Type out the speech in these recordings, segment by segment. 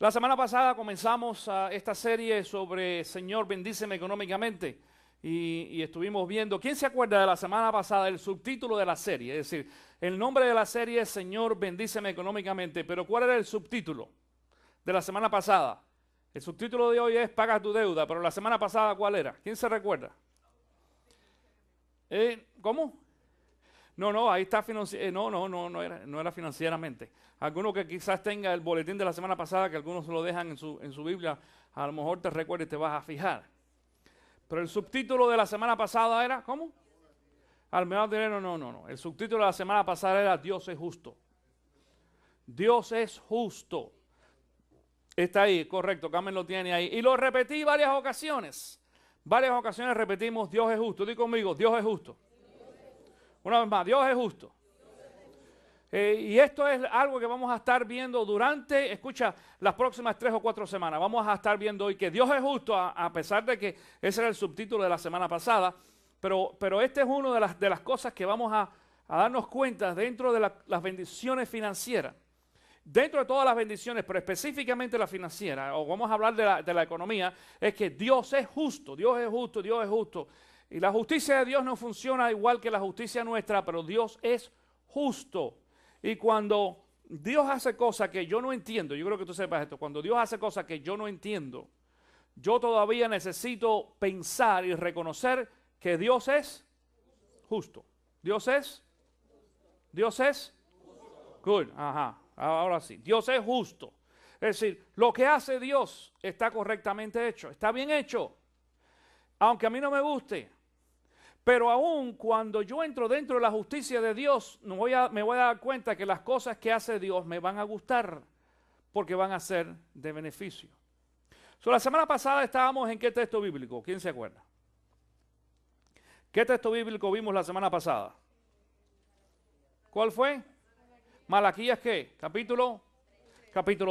La semana pasada comenzamos esta serie sobre Señor, bendíceme económicamente y estuvimos viendo, ¿quién se acuerda de la semana pasada, el subtítulo de la serie? Es decir, el nombre de la serie es Señor, bendíceme económicamente, pero ¿cuál era el subtítulo de la semana pasada? El subtítulo de hoy es Paga tu deuda, pero la semana pasada ¿cuál era? ¿Quién se recuerda? ¿Cómo? No, ahí está no era financieramente. Alguno que quizás tenga el boletín de la semana pasada, que algunos lo dejan en su Biblia, a lo mejor te recuerda y te vas a fijar. Pero el subtítulo de la semana pasada era, ¿cómo? Al menor dinero, no. El subtítulo de la semana pasada era Dios es justo. Dios es justo. Está ahí, correcto, Carmen lo tiene ahí. Y lo repetí varias ocasiones. Varias ocasiones repetimos Dios es justo. Di conmigo, Dios es justo. Una vez más, Dios es justo. Y esto es algo que vamos a estar viendo durante, escucha, las próximas 3 o 4 semanas. Vamos a estar viendo hoy que Dios es justo, a pesar de que ese era el subtítulo de la semana pasada. Pero este es una de las cosas que vamos a darnos cuenta dentro de las bendiciones financieras. Dentro de todas las bendiciones, pero específicamente la financiera, o vamos a hablar de la economía, es que Dios es justo, Dios es justo, Dios es justo. Y la justicia de Dios no funciona igual que la justicia nuestra, pero Dios es justo. Y cuando Dios hace cosas que yo no entiendo, yo creo que tú sepas esto, cuando Dios hace cosas que yo no entiendo, yo todavía necesito pensar y reconocer que Dios es justo. Dios es good, ajá, ahora sí, Dios es justo. Es decir, lo que hace Dios está correctamente hecho, está bien hecho, aunque a mí no me guste. Pero aún cuando yo entro dentro de la justicia de Dios, me voy a dar cuenta que las cosas que hace Dios me van a gustar porque van a ser de beneficio. La semana pasada estábamos en ¿qué texto bíblico? ¿Quién se acuerda? ¿Qué texto bíblico vimos la semana pasada? ¿Cuál fue? Malaquías, ¿qué? Capítulo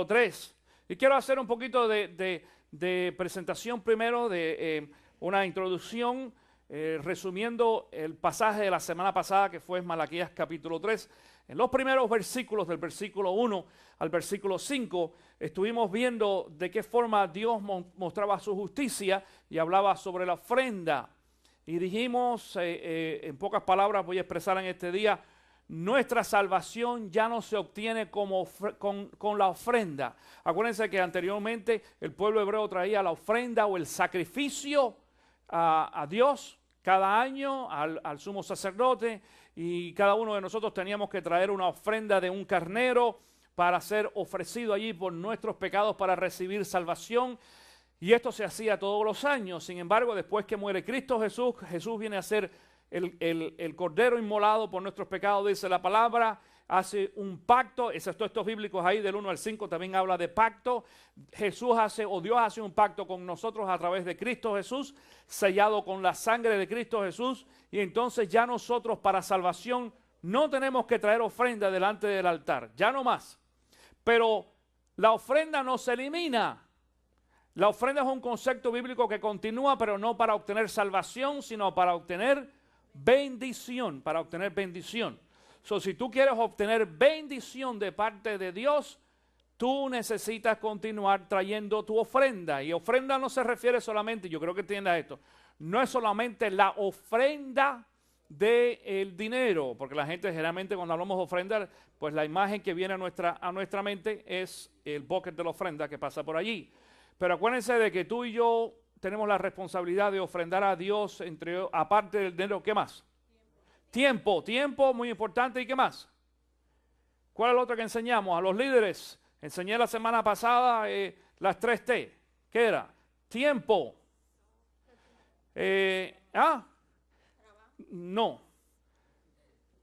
3. Y quiero hacer un poquito de presentación primero, de una introducción, resumiendo el pasaje de la semana pasada que fue Malaquías capítulo 3. En los primeros versículos, del versículo 1 al versículo 5, estuvimos viendo de qué forma Dios mostraba su justicia y hablaba sobre la ofrenda. Y dijimos, en pocas palabras voy a expresar en este día, nuestra salvación ya no se obtiene con la ofrenda. Acuérdense que anteriormente el pueblo hebreo traía la ofrenda o el sacrificio a Dios cada año, al sumo sacerdote, y cada uno de nosotros teníamos que traer una ofrenda de un carnero para ser ofrecido allí por nuestros pecados para recibir salvación. Y esto se hacía todos los años. Sin embargo, después que muere Cristo Jesús, Jesús viene a ser el cordero inmolado por nuestros pecados, dice la palabra, hace un pacto. Esos textos bíblicos ahí del 1 al 5 también habla de pacto. Dios hace un pacto con nosotros a través de Cristo Jesús, sellado con la sangre de Cristo Jesús, y entonces ya nosotros para salvación no tenemos que traer ofrenda delante del altar, ya no más. Pero la ofrenda no se elimina. La ofrenda es un concepto bíblico que continúa, pero no para obtener salvación, sino para obtener bendición, Si tú quieres obtener bendición de parte de Dios, tú necesitas continuar trayendo tu ofrenda. Y ofrenda no se refiere solamente, yo creo que entiendas esto, no es solamente la ofrenda del dinero, porque la gente generalmente cuando hablamos de ofrenda, pues la imagen que viene a nuestra mente es el bucket de la ofrenda que pasa por allí. Pero acuérdense de que tú y yo tenemos la responsabilidad de ofrendar a Dios, aparte del dinero, ¿qué más? Tiempo, muy importante. ¿Y qué más? ¿Cuál es lo otro que enseñamos? A los líderes, enseñé la semana pasada las 3T. ¿Qué era? Tiempo. No.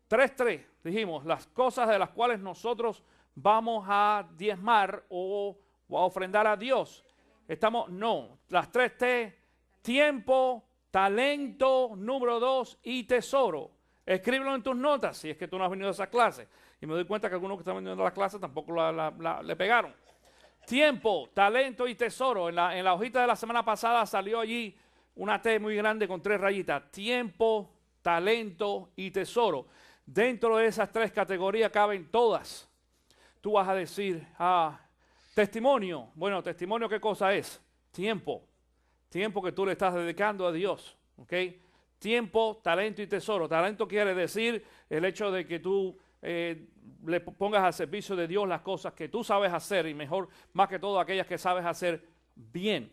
3 dijimos, las cosas de las cuales nosotros vamos a diezmar o a ofrendar a Dios. Las 3T, tiempo, talento, número 2 y tesoro. Escríbelo en tus notas si es que tú no has venido a esa clase. Y me doy cuenta que algunos que están viniendo a la clase tampoco le pegaron. Tiempo, talento y tesoro. En la hojita de la semana pasada salió allí una T muy grande con 3 rayitas. Tiempo, talento y tesoro. Dentro de esas 3 categorías caben todas. Tú vas a decir, Testimonio. Bueno, testimonio, ¿qué cosa es? Tiempo. Tiempo que tú le estás dedicando a Dios. ¿Ok? Tiempo, talento y tesoro. Talento quiere decir el hecho de que tú le pongas al servicio de Dios las cosas que tú sabes hacer y mejor, más que todo, aquellas que sabes hacer bien.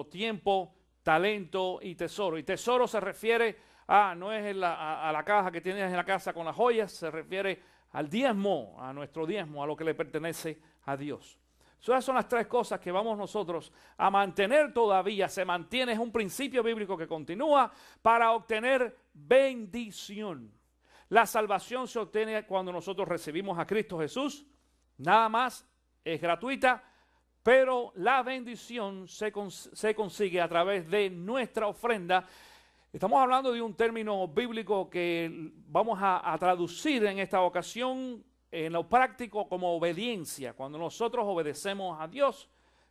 Tiempo, talento y tesoro. Y tesoro se refiere no es a la caja que tienes en la casa con las joyas, se refiere al diezmo, a nuestro diezmo, a lo que le pertenece a Dios. Esas son las tres cosas que vamos nosotros a mantener todavía. Se mantiene, es un principio bíblico que continúa para obtener bendición. La salvación se obtiene cuando nosotros recibimos a Cristo Jesús. Nada más, es gratuita, pero la bendición se consigue a través de nuestra ofrenda. Estamos hablando de un término bíblico que vamos a traducir en esta ocasión en lo práctico como obediencia. Cuando nosotros obedecemos a Dios,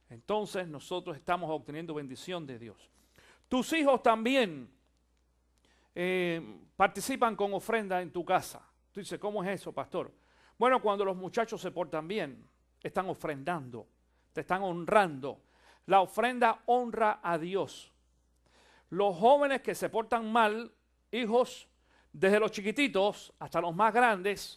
entonces nosotros estamos obteniendo bendición de Dios. Tus hijos también participan con ofrenda en tu casa. Tú dices, ¿cómo es eso, pastor? Bueno, cuando los muchachos se portan bien, están ofrendando, te están honrando. La ofrenda honra a Dios. Los jóvenes que se portan mal, hijos, desde los chiquititos hasta los más grandes,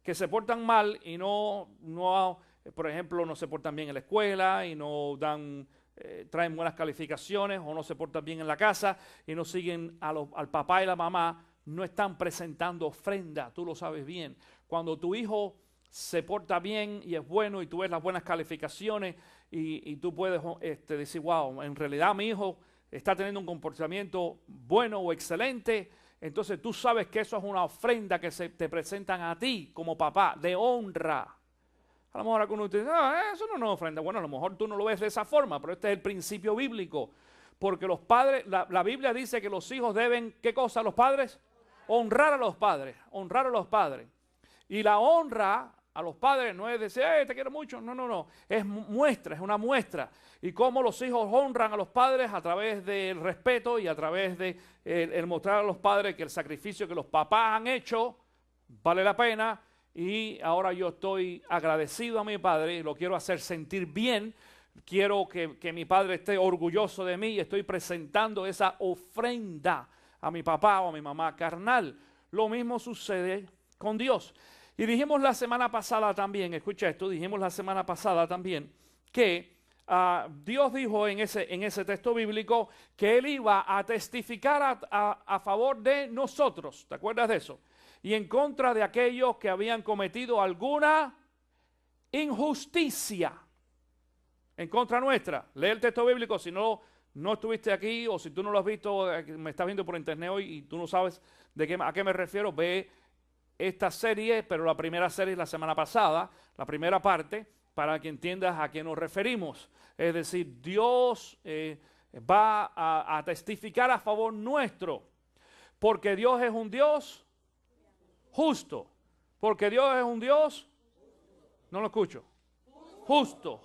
que se portan mal y por ejemplo, no se portan bien en la escuela y no traen buenas calificaciones o no se portan bien en la casa y no siguen al papá y la mamá, no están presentando ofrenda, tú lo sabes bien. Cuando tu hijo se porta bien y es bueno y tú ves las buenas calificaciones y tú puedes decir, wow, en realidad mi hijo está teniendo un comportamiento bueno o excelente, entonces tú sabes que eso es una ofrenda que te presentan a ti como papá, de honra. A lo mejor algunos dicen, eso no es una ofrenda. Bueno, a lo mejor tú no lo ves de esa forma, pero este es el principio bíblico. Porque los padres, la Biblia dice que los hijos deben, ¿qué cosa? ¿Los padres? Honrar a los padres, honrar a los padres. Y la honra a los padres no es decir, te quiero mucho, no, es muestra, es una muestra. Y cómo los hijos honran a los padres a través del respeto y a través de el mostrar a los padres que el sacrificio que los papás han hecho vale la pena y ahora yo estoy agradecido a mi padre y lo quiero hacer sentir bien, quiero que mi padre esté orgulloso de mí y estoy presentando esa ofrenda a mi papá o a mi mamá carnal. Lo mismo sucede con Dios. Y dijimos la semana pasada también, escucha esto, dijimos la semana pasada también que Dios dijo en ese texto bíblico que Él iba a testificar a favor de nosotros, ¿te acuerdas de eso? Y en contra de aquellos que habían cometido alguna injusticia en contra nuestra. Lee el texto bíblico, si no estuviste aquí o si tú no lo has visto, me estás viendo por internet hoy y tú no sabes a qué me refiero, ve esta serie, pero la primera serie es la semana pasada, la primera parte, para que entiendas a qué nos referimos. Es decir, Dios va a testificar a favor nuestro, porque Dios es un Dios justo. Porque Dios es un Dios, no lo escucho. Justo,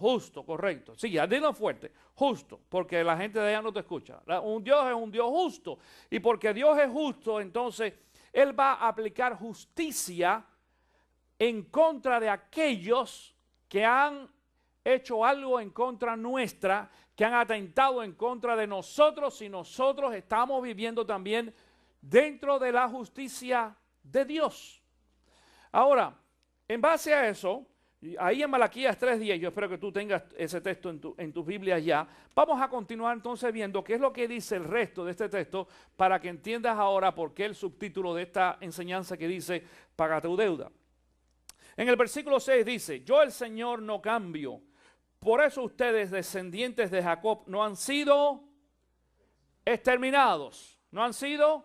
correcto. Sí, dilo fuerte, justo, porque la gente de allá no te escucha. Un Dios es un Dios justo. Y porque Dios es justo, entonces Él va a aplicar justicia en contra de aquellos que han hecho algo en contra nuestra, que han atentado en contra de nosotros y nosotros estamos viviendo también dentro de la justicia de Dios. Ahora, en base a eso, ahí en Malaquías 3:10, yo espero que tú tengas ese texto en tus Biblias ya, vamos a continuar entonces viendo qué es lo que dice el resto de este texto para que entiendas ahora por qué el subtítulo de esta enseñanza que dice, paga tu deuda. En el versículo 6 dice, yo el Señor no cambio, por eso ustedes descendientes de Jacob no han sido exterminados, no han sido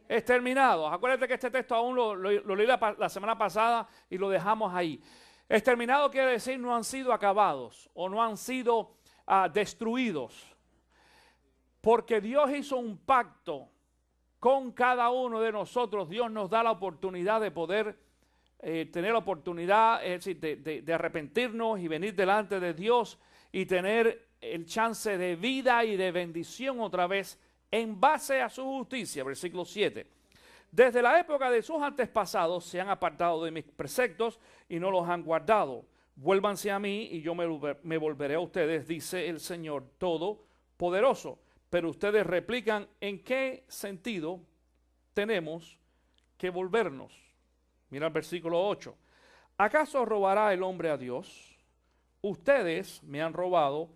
exterminados. Acuérdate que este texto aún lo leí la semana pasada y lo dejamos ahí. Exterminado quiere decir no han sido acabados o no han sido destruidos. Porque Dios hizo un pacto con cada uno de nosotros. Dios nos da la oportunidad de poder tener la oportunidad es decir, de arrepentirnos y venir delante de Dios y tener el chance de vida y de bendición otra vez en base a su justicia. Versículo 7. Desde la época de sus antepasados se han apartado de mis preceptos y no los han guardado. vuélvanse a mí y yo me volveré a ustedes, dice el Señor Todopoderoso. Pero ustedes replican, ¿en qué sentido tenemos que volvernos? Mira el versículo 8. ¿Acaso robará el hombre a Dios? Ustedes me han robado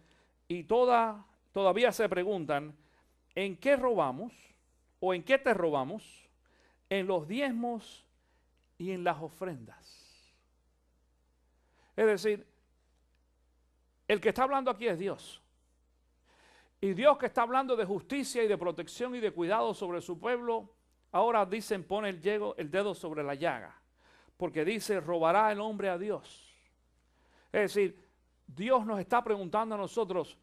y todavía se preguntan, ¿en qué robamos? ¿O en qué te robamos? En los diezmos y en las ofrendas. Es decir, el que está hablando aquí es Dios. Y Dios, que está hablando de justicia y de protección y de cuidado sobre su pueblo, ahora dicen, pone el dedo sobre la llaga. Porque dice, robará el hombre a Dios. Es decir, Dios nos está preguntando a nosotros,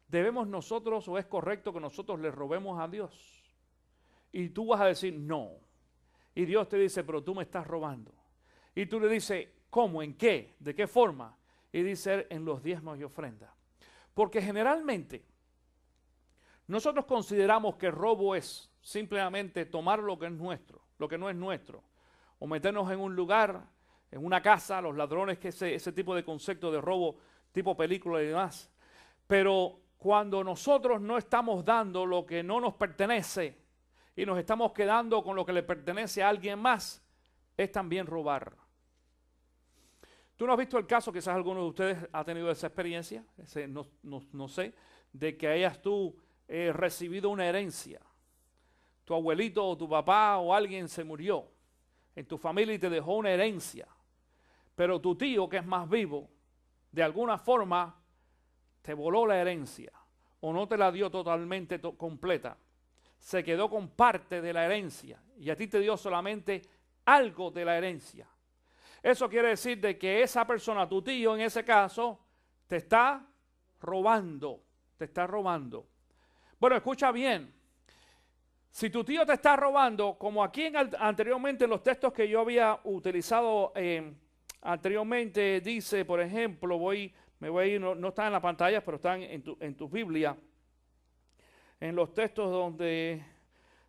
¿debemos nosotros o es correcto que nosotros le robemos a Dios? Y tú vas a decir, no. Y Dios te dice, pero tú me estás robando. Y tú le dices, ¿cómo? ¿En qué? ¿De qué forma? Y dice, en los diezmos y ofrendas. Porque generalmente nosotros consideramos que robo es simplemente tomar lo que es nuestro, lo que no es nuestro, o meternos en un lugar, en una casa, los ladrones, que ese tipo de concepto de robo, tipo película y demás. Pero cuando nosotros no estamos dando lo que no nos pertenece y nos estamos quedando con lo que le pertenece a alguien más, es también robar. ¿Tú no has visto el caso, quizás alguno de ustedes ha tenido esa experiencia, no sé, de que hayas tú recibido una herencia? Tu abuelito o tu papá o alguien se murió en tu familia y te dejó una herencia, pero tu tío, que es más vivo, de alguna forma te voló la herencia o no te la dio totalmente completa, se quedó con parte de la herencia y a ti te dio solamente algo de la herencia. Eso quiere decir de que esa persona, tu tío en ese caso, te está robando, te está robando. Bueno, escucha bien. Si tu tío te está robando, como aquí anteriormente en los textos que yo había utilizado anteriormente, dice, por ejemplo, me voy a ir, no están en la pantalla, pero están en tu Biblia, en los textos donde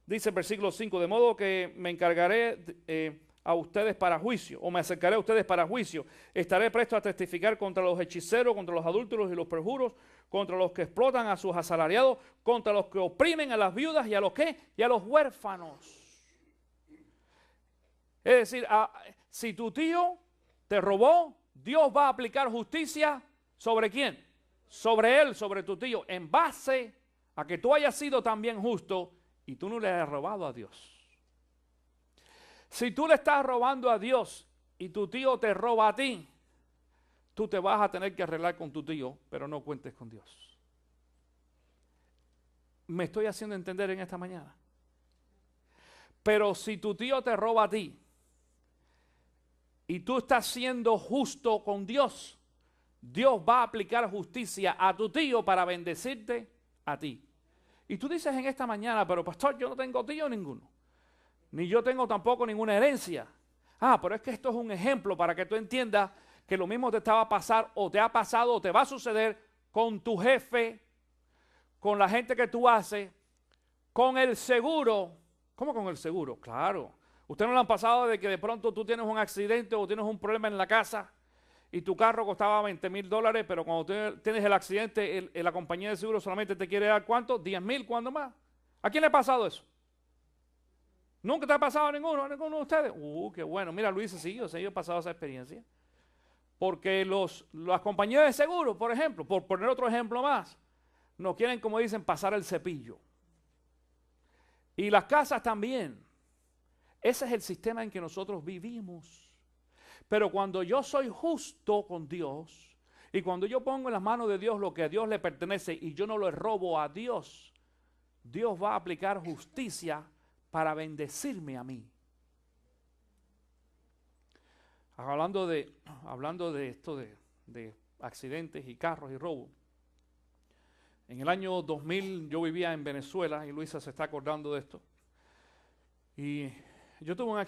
dice el versículo 5, de modo que me encargaré a ustedes para juicio, o me acercaré a ustedes para juicio. Estaré presto a testificar contra los hechiceros, contra los adúlteros y los perjuros, contra los que explotan a sus asalariados, contra los que oprimen a las viudas y a los ¿qué? Y a los huérfanos. Es decir, si tu tío te robó, Dios va a aplicar justicia ¿sobre quién? Sobre él, sobre tu tío, en base a que tú hayas sido también justo y tú no le has robado a Dios. Si tú le estás robando a Dios y tu tío te roba a ti, tú te vas a tener que arreglar con tu tío, pero no cuentes con Dios. ¿Me estoy haciendo entender en esta mañana? Pero si tu tío te roba a ti y tú estás siendo justo con Dios, Dios va a aplicar justicia a tu tío para bendecirte a ti. Y tú dices en esta mañana, pero pastor, yo no tengo tío ninguno. Ni yo tengo tampoco ninguna herencia. Pero es que esto es un ejemplo para que tú entiendas que lo mismo te estaba a pasar o te ha pasado o te va a suceder con tu jefe, con la gente que tú haces, con el seguro. ¿Cómo con el seguro? Claro. ¿Usted no le han pasado de que de pronto tú tienes un accidente o tienes un problema en la casa y tu carro costaba $20,000, pero cuando tienes el accidente, la compañía de seguro solamente te quiere dar ¿cuánto? $10,000, ¿cuándo más? ¿A quién le ha pasado eso? ¿Nunca te ha pasado a ninguno de ustedes? Qué bueno. Mira, Luis, sí, yo he pasado esa experiencia. Porque las compañías de seguro, por ejemplo, por poner otro ejemplo más, nos quieren, como dicen, pasar el cepillo. Y las casas también. Ese es el sistema en que nosotros vivimos. Pero cuando yo soy justo con Dios y cuando yo pongo en las manos de Dios lo que a Dios le pertenece y yo no le robo a Dios, Dios va a aplicar justicia para bendecirme a mí. Hablando de esto de accidentes y carros y robo. En el año 2000 yo vivía en Venezuela y Luisa se está acordando de esto. Y yo tuve un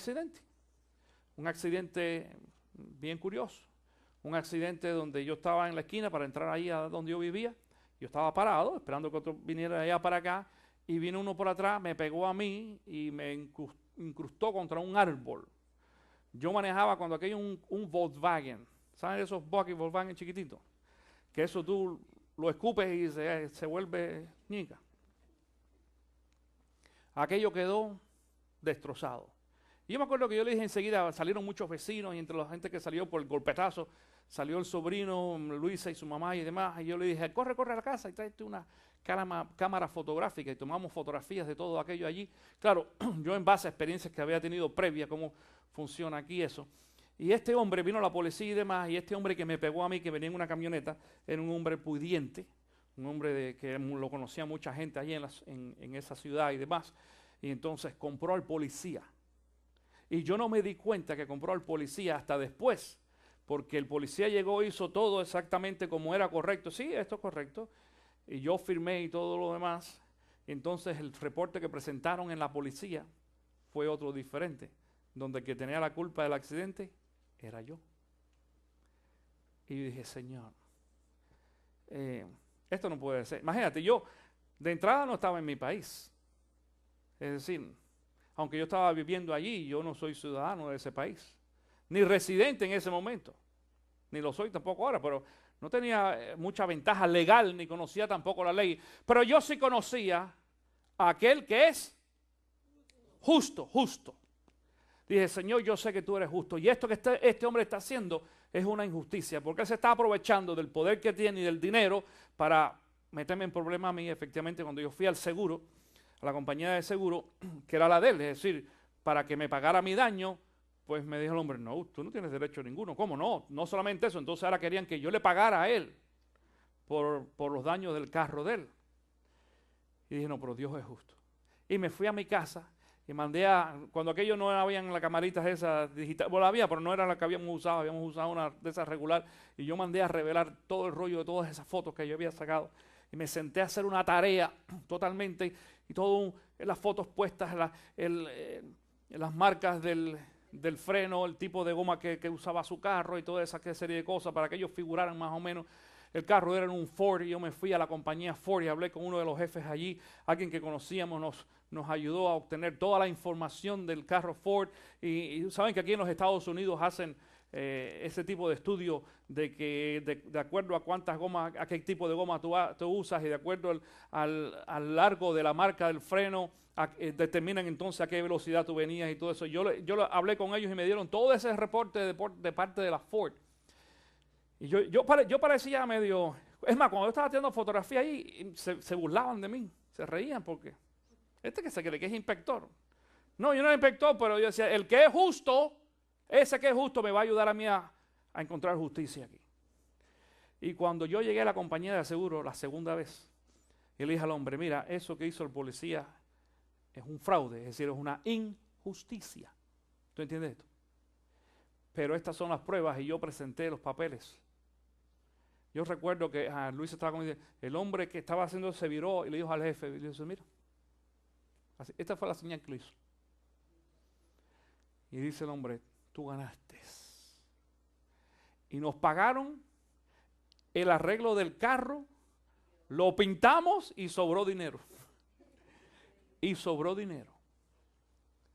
accidente bien curioso. Un accidente donde yo estaba en la esquina para entrar ahí a donde yo vivía. Yo estaba parado esperando que otro viniera de allá para acá. Y vino uno por atrás, me pegó a mí y me incrustó contra un árbol. Yo manejaba cuando aquello un Volkswagen. ¿Saben esos Bucky Volkswagen chiquititos? Que eso tú lo escupes y se vuelve ñica. Aquello quedó destrozado. Y yo me acuerdo que yo le dije enseguida, salieron muchos vecinos y entre la gente que salió por el golpetazo, salió el sobrino, Luisa y su mamá y demás. Y yo le dije, corre a la casa y tráete una cámara fotográfica y tomamos fotografías de todo aquello allí. Claro, yo en base a experiencias que había tenido previa, cómo funciona aquí eso. Y este hombre, vino la policía y demás, y este hombre que me pegó a mí, que venía en una camioneta, era un hombre pudiente, un hombre que lo conocía mucha gente allí en esa ciudad y demás. Y entonces compró al policía. Y yo no me di cuenta que compró al policía hasta después, porque el policía llegó e hizo todo exactamente como era correcto. Sí, esto es correcto. Y yo firmé y todo lo demás. Entonces el reporte que presentaron en la policía fue otro diferente, donde el que tenía la culpa del accidente era yo. Y yo dije, Señor, esto no puede ser. Imagínate, yo de entrada no estaba en mi país. Es decir, aunque yo estaba viviendo allí, yo no soy ciudadano de ese país, ni residente en ese momento, ni lo soy tampoco ahora, pero no tenía mucha ventaja legal, ni conocía tampoco la ley, pero yo sí conocía a aquel que es justo. Dije, Señor, yo sé que tú eres justo, y esto que este hombre está haciendo es una injusticia, porque él se está aprovechando del poder que tiene y del dinero para meterme en problemas a mí. Efectivamente, cuando yo fui al seguro, a la compañía de seguro, que era la de él, es decir, para que me pagara mi daño, pues me dijo el hombre, no, tú no tienes derecho ninguno. ¿Cómo no? No solamente eso, entonces ahora querían que yo le pagara a él por los daños del carro de él. Y dije, no, pero Dios es justo. Y me fui a mi casa y mandé cuando aquello no habían las camaritas esas digitales, bueno, había, pero no era la que habíamos usado una de esas regular, y yo mandé a revelar todo el rollo de todas esas fotos que yo había sacado. Y me senté a hacer una tarea totalmente, y las fotos puestas, las marcas del freno, el tipo de goma que usaba su carro y toda esa serie de cosas para que ellos figuraran más o menos. El carro era un Ford y yo me fui a la compañía Ford y hablé con uno de los jefes allí, alguien que conocíamos, nos ayudó a obtener toda la información del carro Ford. Y saben que aquí en los Estados Unidos hacen ese tipo de estudio de acuerdo a cuántas gomas, a qué tipo de goma tú usas, y de acuerdo al largo de la marca del freno, determinan entonces a qué velocidad tú venías y todo eso. Yo hablé con ellos y me dieron todo ese reporte de parte de la Ford. Y yo parecía medio... Es más, cuando yo estaba haciendo fotografía ahí, se burlaban de mí, se reían porque... que se cree que es inspector. No, yo no era inspector, pero yo decía, el que es justo... Ese que es justo me va a ayudar a mí a encontrar justicia aquí. Y cuando yo llegué a la compañía de seguro la segunda vez, y le dije al hombre, mira, eso que hizo el policía es un fraude, es decir, es una injusticia. ¿Tú entiendes esto? Pero estas son las pruebas y yo presenté los papeles. Yo recuerdo que Luis estaba conmigo, el hombre que estaba haciendo se viró y le dijo al jefe, y le dijo, mira, así, esta fue la señal que le hizo. Y dice el hombre, tú ganaste. Y nos pagaron el arreglo del carro, lo pintamos y sobró dinero. Y sobró dinero.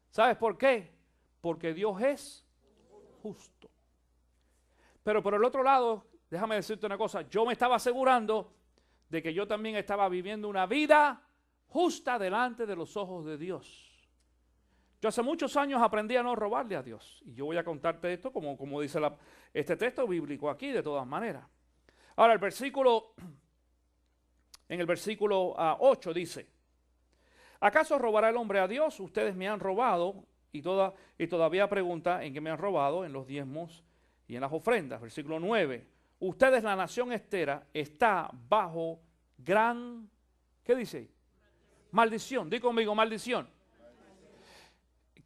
¿Sabes por qué? Porque Dios es justo. Pero por el otro lado, déjame decirte una cosa, yo me estaba asegurando de que yo también estaba viviendo una vida justa delante de los ojos de Dios. Yo hace muchos años aprendí a no robarle a Dios. Y yo voy a contarte esto como dice este texto bíblico aquí, de todas maneras. Ahora, en el versículo 8 dice, ¿acaso robará el hombre a Dios? Ustedes me han robado. Y todavía pregunta en qué me han robado, en los diezmos y en las ofrendas. Versículo 9, ustedes, la nación entera, está bajo gran, ¿qué dice ahí? Maldición. Di conmigo, maldición.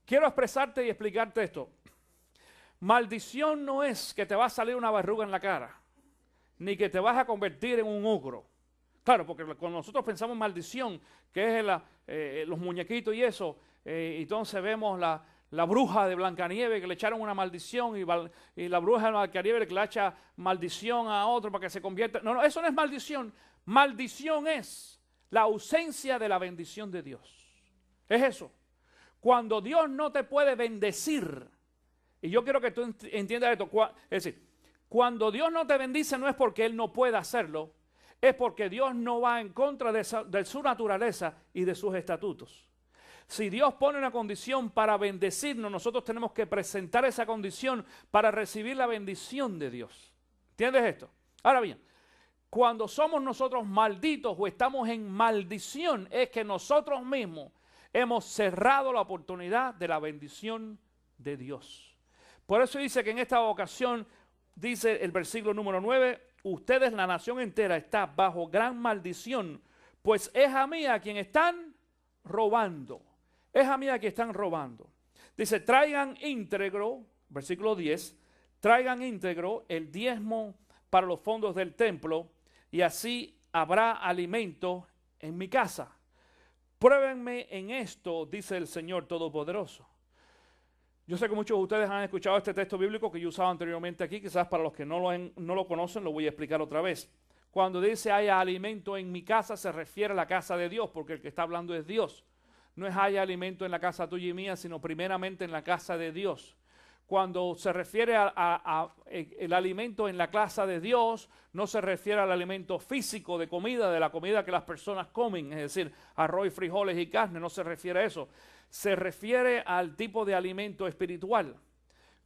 Quiero expresarte y explicarte esto. Maldición no es que te va a salir una verruga en la cara, ni que te vas a convertir en un ogro. Claro, porque cuando nosotros pensamos maldición, que es los muñequitos y eso, entonces vemos la bruja de Blancanieves que le echaron una maldición y la bruja de Blancanieves que le echa maldición a otro para que se convierta. No, eso no es maldición. Maldición es la ausencia de la bendición de Dios. Es eso. Cuando Dios no te puede bendecir, y yo quiero que tú entiendas esto, es decir, Cuando Dios no te bendice no es porque Él no pueda hacerlo, es porque Dios no va en contra de su naturaleza y de sus estatutos. Si Dios pone una condición para bendecirnos, nosotros tenemos que presentar esa condición para recibir la bendición de Dios. ¿Entiendes esto? Ahora bien, cuando somos nosotros malditos o estamos en maldición, es que nosotros mismos hemos cerrado la oportunidad de la bendición de Dios. Por eso dice que en esta ocasión, dice el versículo número 9, ustedes, la nación entera, está bajo gran maldición, pues es a mí a quien están robando. Es a mí a quien están robando. Dice, traigan íntegro, versículo 10, traigan íntegro el diezmo para los fondos del templo, y así habrá alimento en mi casa. Pruébenme en esto, dice el Señor Todopoderoso. Yo sé que muchos de ustedes han escuchado este texto bíblico que yo usaba anteriormente aquí, quizás para los que no lo conocen lo voy a explicar otra vez. Cuando dice haya alimento en mi casa se refiere a la casa de Dios, porque el que está hablando es Dios. No es haya alimento en la casa tuya y mía, sino primeramente en la casa de Dios. Cuando se refiere a el alimento en la casa de Dios, no se refiere al alimento físico de comida, de la comida que las personas comen, es decir, arroz, frijoles y carne, no se refiere a eso. Se refiere al tipo de alimento espiritual,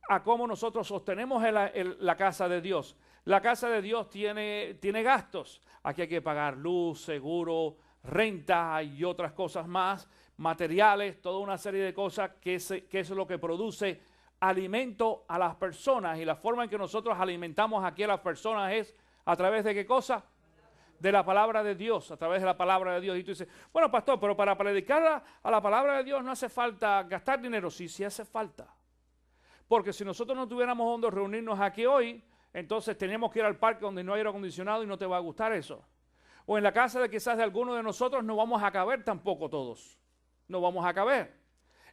a cómo nosotros sostenemos la casa de Dios. La casa de Dios tiene gastos. Aquí hay que pagar luz, seguro, renta y otras cosas más, materiales, toda una serie de cosas que es lo que produce alimento a las personas. Y la forma en que nosotros alimentamos aquí a las personas es a través de ¿qué cosa? De la palabra de Dios, a través de la palabra de Dios. Y tú dices, bueno, pastor, pero para predicar a la palabra de Dios no hace falta gastar dinero. Sí, sí hace falta. Porque si nosotros no tuviéramos donde reunirnos aquí hoy, entonces teníamos que ir al parque donde no hay aire acondicionado y no te va a gustar eso. O en la casa de quizás de alguno de nosotros no vamos a caber tampoco todos. No vamos a caber.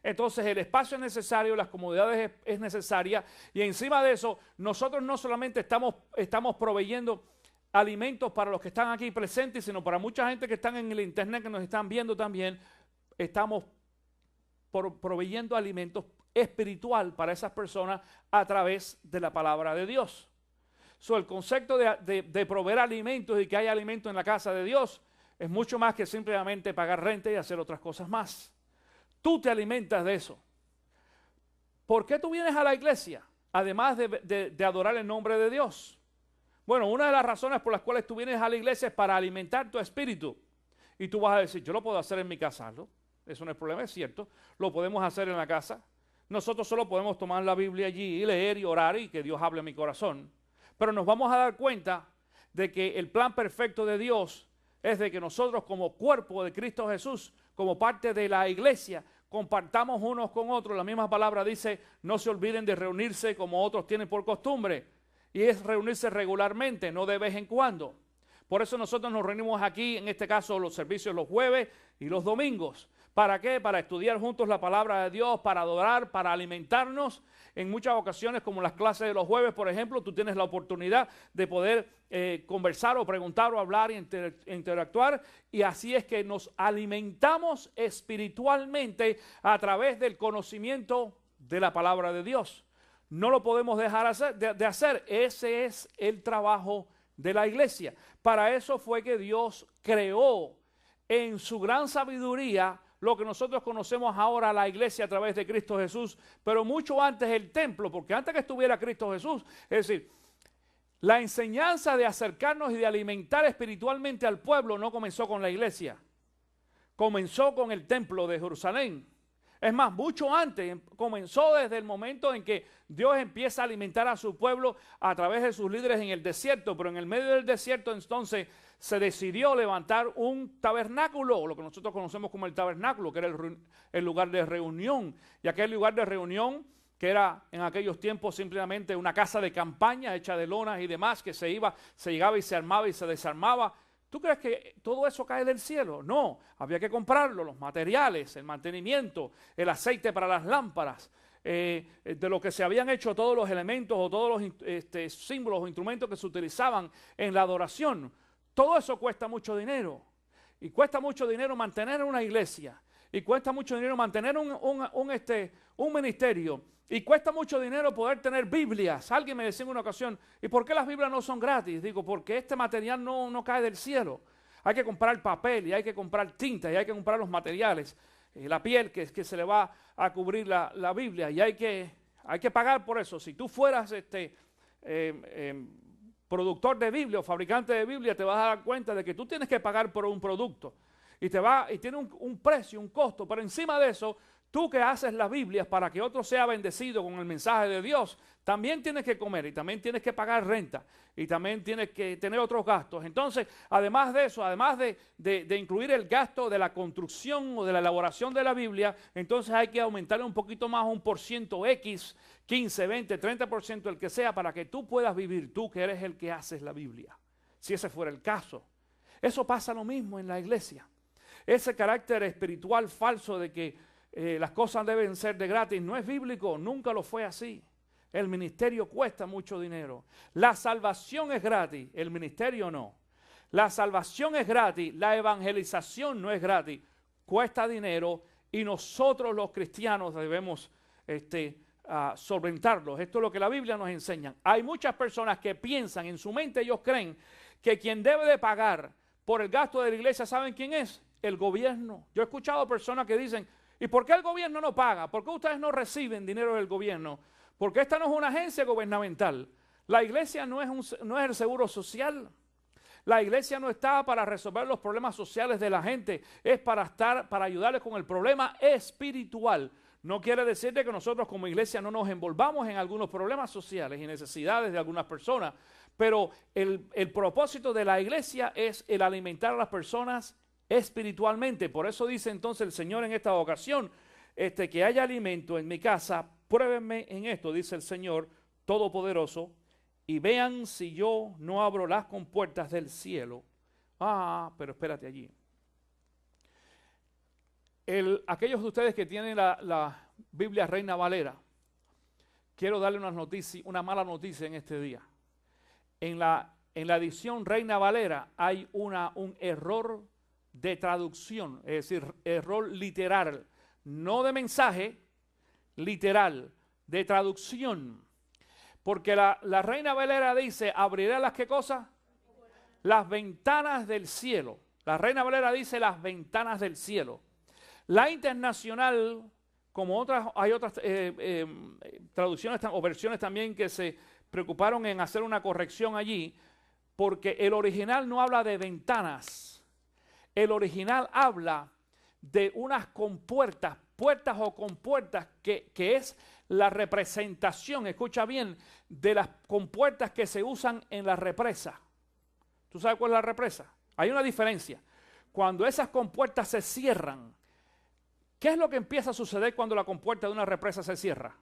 Entonces el espacio es necesario, las comodidades es necesaria, y encima de eso nosotros no solamente estamos proveyendo alimentos para los que están aquí presentes, sino para mucha gente que están en el internet, que nos están viendo también, estamos proveyendo alimentos espiritual para esas personas a través de la palabra de Dios. El concepto de proveer alimentos y que haya alimentos en la casa de Dios es mucho más que simplemente pagar renta y hacer otras cosas más. Tú te alimentas de eso. ¿Por qué tú vienes a la iglesia? Además de adorar el nombre de Dios. Bueno, una de las razones por las cuales tú vienes a la iglesia es para alimentar tu espíritu. Y tú vas a decir, yo lo puedo hacer en mi casa, ¿no? Eso no es problema, es cierto. Lo podemos hacer en la casa. Nosotros solo podemos tomar la Biblia allí y leer y orar y que Dios hable en mi corazón. Pero nos vamos a dar cuenta de que el plan perfecto de Dios es de que nosotros como cuerpo de Cristo Jesús, como parte de la iglesia, compartamos unos con otros. La misma palabra dice, no se olviden de reunirse como otros tienen por costumbre. Y es reunirse regularmente, no de vez en cuando. Por eso nosotros nos reunimos aquí, en este caso los servicios los jueves y los domingos. ¿Para qué? Para estudiar juntos la palabra de Dios, para adorar, para alimentarnos. En muchas ocasiones, como las clases de los jueves, por ejemplo, tú tienes la oportunidad de poder conversar o preguntar o hablar e interactuar. Y así es que nos alimentamos espiritualmente a través del conocimiento de la palabra de Dios. No lo podemos dejar de hacer. Ese es el trabajo de la iglesia. Para eso fue que Dios creó en su gran sabiduría lo que nosotros conocemos ahora la iglesia a través de Cristo Jesús, pero mucho antes el templo, porque antes que estuviera Cristo Jesús, es decir, la enseñanza de acercarnos y de alimentar espiritualmente al pueblo no comenzó con la iglesia, comenzó con el templo de Jerusalén. Es más, mucho antes, comenzó desde el momento en que Dios empieza a alimentar a su pueblo a través de sus líderes en el desierto, pero en el medio del desierto entonces se decidió levantar un tabernáculo, lo que nosotros conocemos como el tabernáculo, que era el lugar de reunión, y aquel lugar de reunión que era en aquellos tiempos simplemente una casa de campaña hecha de lonas y demás, que se llegaba y se armaba y se desarmaba. ¿Tú crees que todo eso cae del cielo? No, había que comprarlo, los materiales, el mantenimiento, el aceite para las lámparas, de lo que se habían hecho todos los elementos o todos los símbolos o instrumentos que se utilizaban en la adoración. Todo eso cuesta mucho dinero. Y cuesta mucho dinero mantener una iglesia. Y cuesta mucho dinero mantener un ministerio. Y cuesta mucho dinero poder tener Biblias. Alguien me decía en una ocasión, ¿y por qué las Biblias no son gratis? Digo, porque este material no cae del cielo. Hay que comprar papel y hay que comprar tinta y hay que comprar los materiales. La piel que se le va a cubrir la Biblia y hay que pagar por eso. Si tú fueras productor de Biblia o fabricante de Biblia, te vas a dar cuenta de que tú tienes que pagar por un producto. Y tiene un precio, un costo. Pero encima de eso, tú que haces las Biblias para que otro sea bendecido con el mensaje de Dios, también tienes que comer y también tienes que pagar renta y también tienes que tener otros gastos. Entonces, además de eso, además de incluir el gasto de la construcción o de la elaboración de la Biblia, entonces hay que aumentarle un poquito más, un % X, 15, 20, 30%, el que sea, para que tú puedas vivir, tú que eres el que haces la Biblia. Si ese fuera el caso. Eso pasa lo mismo en la iglesia. Ese carácter espiritual falso de que las cosas deben ser de gratis no es bíblico, nunca lo fue así. El ministerio cuesta mucho dinero. La salvación es gratis, el ministerio no. La salvación es gratis, la evangelización no es gratis, cuesta dinero y nosotros los cristianos debemos solventarlos. Esto es lo que la Biblia nos enseña. Hay muchas personas que piensan, en su mente ellos creen que quien debe de pagar por el gasto de la iglesia, ¿saben quién es? El gobierno. Yo he escuchado personas que dicen, ¿y por qué el gobierno no paga? ¿Por qué ustedes no reciben dinero del gobierno? Porque esta no es una agencia gubernamental. La iglesia no es el seguro social. La iglesia no está para resolver los problemas sociales de la gente. Es para ayudarles con el problema espiritual. No quiere decir que nosotros como iglesia no nos envolvamos en algunos problemas sociales y necesidades de algunas personas. Pero el propósito de la iglesia es el alimentar a las personas espiritualmente. Por eso dice entonces el Señor en esta ocasión, que haya alimento en mi casa, pruébenme en esto, dice el Señor Todopoderoso, y vean si yo no abro las compuertas del cielo. Pero espérate allí. Aquellos de ustedes que tienen la Biblia Reina Valera, quiero darle una mala noticia en este día. En la edición Reina Valera hay un error de traducción, es decir, error literal, no de mensaje, literal, de traducción. Porque la Reina Valera dice, abriré las ¿qué cosa? Las ventanas del cielo. La Reina Valera dice las ventanas del cielo. La Internacional, como hay otras traducciones o versiones también que se preocuparon en hacer una corrección allí, porque el original no habla de ventanas. El original habla de unas compuertas, puertas o compuertas, que es la representación, escucha bien, de las compuertas que se usan en la represa. ¿Tú sabes cuál es la represa? Hay una diferencia. Cuando esas compuertas se cierran, ¿qué es lo que empieza a suceder cuando la compuerta de una represa se cierra?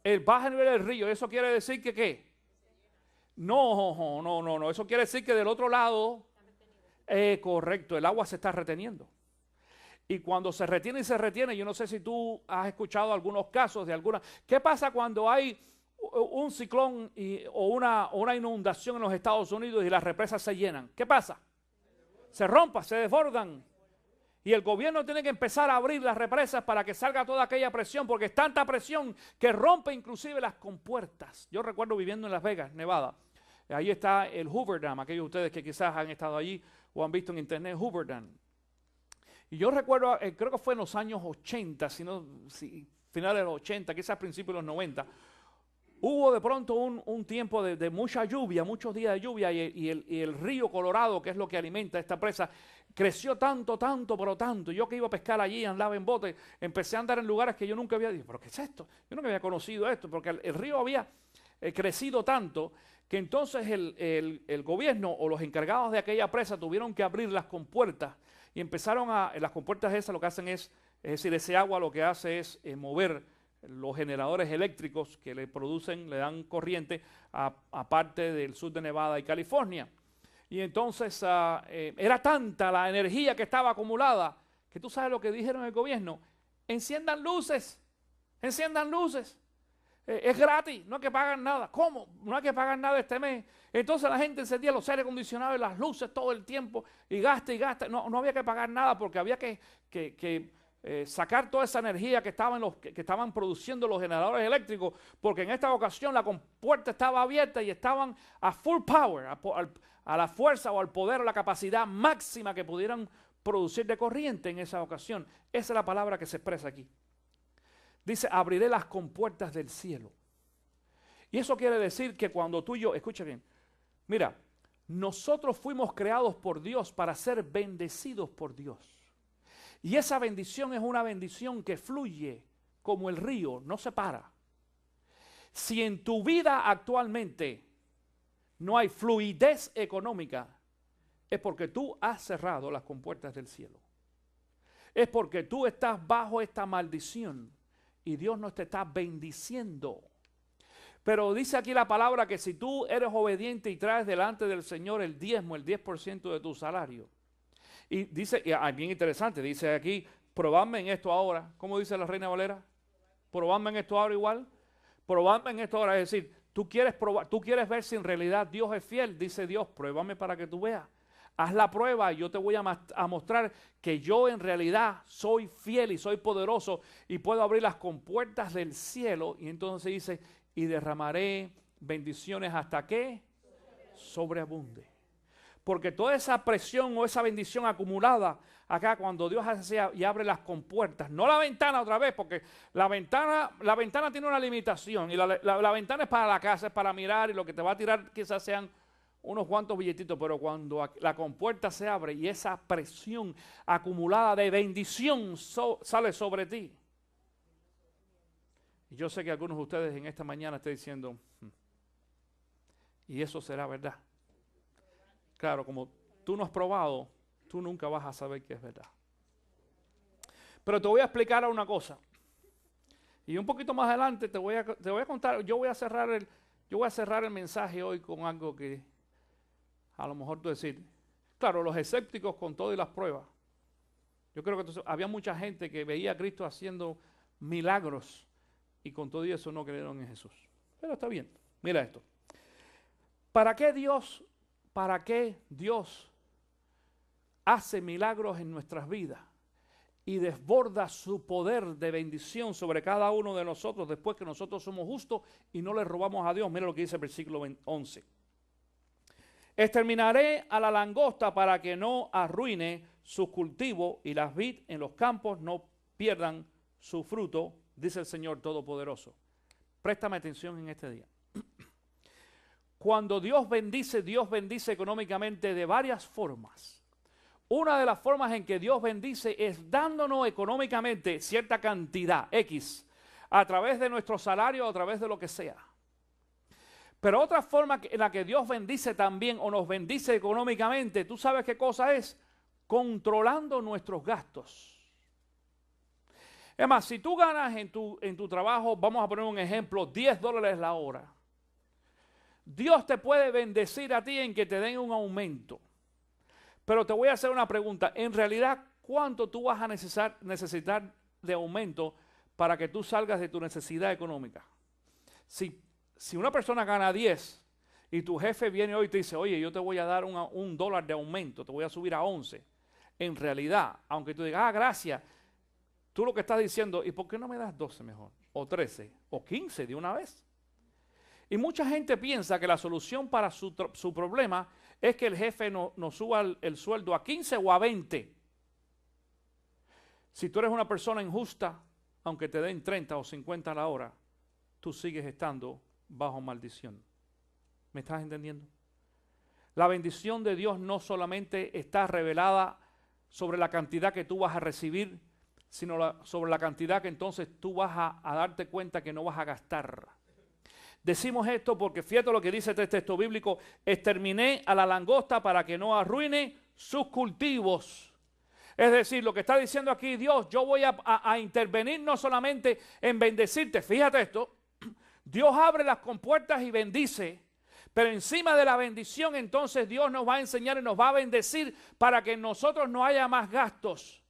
El baja nivel del río. ¿Eso quiere decir que qué? No. Eso quiere decir que del otro lado, correcto, el agua se está reteniendo. Y cuando se retiene, yo no sé si tú has escuchado algunos casos de alguna. ¿Qué pasa cuando hay un ciclón o una inundación en los Estados Unidos y las represas se llenan? ¿Qué pasa? Se rompan, se desbordan. Y el gobierno tiene que empezar a abrir las represas para que salga toda aquella presión, porque es tanta presión que rompe inclusive las compuertas. Yo recuerdo viviendo en Las Vegas, Nevada. Ahí está el Hoover Dam, aquellos de ustedes que quizás han estado allí o han visto en internet Hoover Dam. Y yo recuerdo, creo que fue en los años 80, finales de los 80, quizás principios de los 90, hubo de pronto un tiempo de mucha lluvia, muchos días de lluvia, y el río Colorado, que es lo que alimenta esta presa, creció tanto. Yo que iba a pescar allí, andaba en bote, empecé a andar en lugares que yo nunca había dicho, ¿pero qué es esto? Yo nunca había conocido esto, porque el río había crecido tanto que entonces el gobierno o los encargados de aquella presa tuvieron que abrir las compuertas y empezaron las compuertas esas lo que hacen es decir, ese agua lo que hace es mover los generadores eléctricos que le dan corriente a parte del sur de Nevada y California. Y entonces era tanta la energía que estaba acumulada que tú sabes lo que dijeron el gobierno: enciendan luces. Es gratis, no hay que pagar nada. ¿Cómo? No hay que pagar nada este mes. Entonces la gente encendía los aires acondicionados y las luces todo el tiempo y gasta. No había que pagar nada porque había que sacar toda esa energía que estaban produciendo los generadores eléctricos, porque en esta ocasión la compuerta estaba abierta y estaban a full power, a la fuerza o al poder o la capacidad máxima que pudieran producir de corriente en esa ocasión. Esa es la palabra que se expresa aquí. Dice, abriré las compuertas del cielo. Y eso quiere decir que cuando tú y yo, escucha bien, mira, nosotros fuimos creados por Dios para ser bendecidos por Dios. Y esa bendición es una bendición que fluye como el río, no se para. Si en tu vida actualmente no hay fluidez económica, es porque tú has cerrado las compuertas del cielo. Es porque tú estás bajo esta maldición y Dios no te está bendiciendo. Pero dice aquí la palabra que si tú eres obediente y traes delante del Señor el diezmo, el 10% de tu salario. Y dice, bien interesante, dice aquí, probadme en esto ahora. ¿Cómo dice la Reina Valera? Probadme en esto ahora igual. Probadme en esto ahora, es decir, tú quieres ver si en realidad Dios es fiel. Dice Dios, pruébame para que tú veas. Haz la prueba y yo te voy a mostrar que yo en realidad soy fiel y soy poderoso y puedo abrir las compuertas del cielo. Y entonces dice, y derramaré bendiciones hasta que sobreabunde. Porque toda esa presión o esa bendición acumulada acá cuando Dios hace y abre las compuertas, no la ventana otra vez, porque la ventana tiene una limitación y la ventana es para la casa, es para mirar y lo que te va a tirar quizás sean unos cuantos billetitos, pero cuando la compuerta se abre y esa presión acumulada de bendición sale sobre ti. Y yo sé que algunos de ustedes en esta mañana están diciendo, y eso será verdad. Claro, como tú no has probado, tú nunca vas a saber que es verdad. Pero te voy a explicar una cosa. Y un poquito más adelante te voy a contar, yo voy a cerrar el mensaje hoy con algo que a lo mejor tú decir, claro, los escépticos con todo y las pruebas. Yo creo que entonces, había mucha gente que veía a Cristo haciendo milagros y con todo y eso no creyeron en Jesús. Pero está bien, mira esto. ¿Para qué Dios hace milagros en nuestras vidas y desborda su poder de bendición sobre cada uno de nosotros después que nosotros somos justos y no le robamos a Dios? Mira lo que dice el versículo 11. Exterminaré a la langosta para que no arruine sus cultivos y las vid en los campos no pierdan su fruto, dice el Señor Todopoderoso. Préstame atención en este día. Cuando Dios bendice económicamente de varias formas. Una de las formas en que Dios bendice es dándonos económicamente cierta cantidad, X, a través de nuestro salario o a través de lo que sea. Pero otra forma en la que Dios bendice también o nos bendice económicamente, ¿tú sabes qué cosa es? Controlando nuestros gastos. Es más, si tú ganas en tu trabajo, vamos a poner un ejemplo, $10 la hora. Dios te puede bendecir a ti en que te den un aumento. Pero te voy a hacer una pregunta. En realidad, ¿cuánto tú vas a necesitar de aumento para que tú salgas de tu necesidad económica? Si una persona gana 10 y tu jefe viene hoy y te dice, oye, yo te voy a dar $1 de aumento, te voy a subir a 11. En realidad, aunque tú digas, gracias, tú lo que estás diciendo, ¿y por qué no me das 12 mejor? O 13, o 15 de una vez. Y mucha gente piensa que la solución para su problema es que el jefe nos suba el sueldo a 15 o a 20. Si tú eres una persona injusta, aunque te den 30 o 50 a la hora, tú sigues estando bajo maldición. ¿Me estás entendiendo? La bendición de Dios no solamente está revelada sobre la cantidad que tú vas a recibir, sino sobre la cantidad que entonces tú vas a darte cuenta que no vas a gastar. Decimos esto porque fíjate lo que dice este texto bíblico, exterminé a la langosta para que no arruine sus cultivos. Es decir, lo que está diciendo aquí Dios, yo voy a intervenir no solamente en bendecirte, fíjate esto, Dios abre las compuertas y bendice, pero encima de la bendición entonces Dios nos va a enseñar y nos va a bendecir para que en nosotros no haya más gastos,